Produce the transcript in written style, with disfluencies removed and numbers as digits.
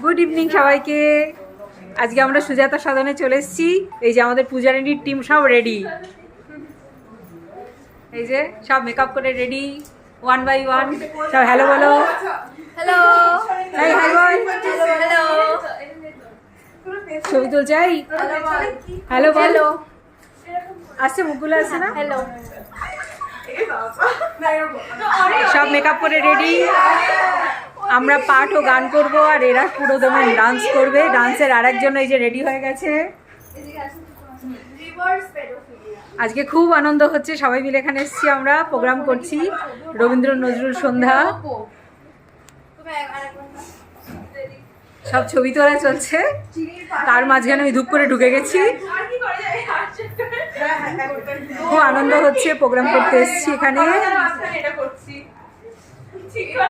Good evening সবাইকে। আজকে আমরা সুজাতা সদনে চলে এসেছি। এই যে আমাদের পূজারিনীর টিম সব রেডি, এই যে সব মেকআপ করে রেডি, ওয়ান বাই ওয়ান। সব হ্যালো বলো। হ্যালো, এই হাই বল। হ্যালো, ছবি তুলছে। এই হ্যালো বলো। আসছে, মুখগুলো আসছে না? হ্যালো। সব মেকআপ করে রেডি। আমরা পাঠ ও গান করব, আর এরা পুরো দমে ডান্স করবে। ডান্সের আরেকজন এই যে রেডি হয়ে গেছে। আজকে খুব আনন্দ হচ্ছে, সবাই মিলে এখানে এসেছি, আমরা প্রোগ্রাম করছি রবীন্দ্র নজরুল সন্ধ্যা। সব ছবি তোলা চলছে, তার মাঝখানে আমি ধূপ করে ঢুকে গেছি। খুব আনন্দ হচ্ছে, প্রোগ্রাম করতে এসেছি এখানে।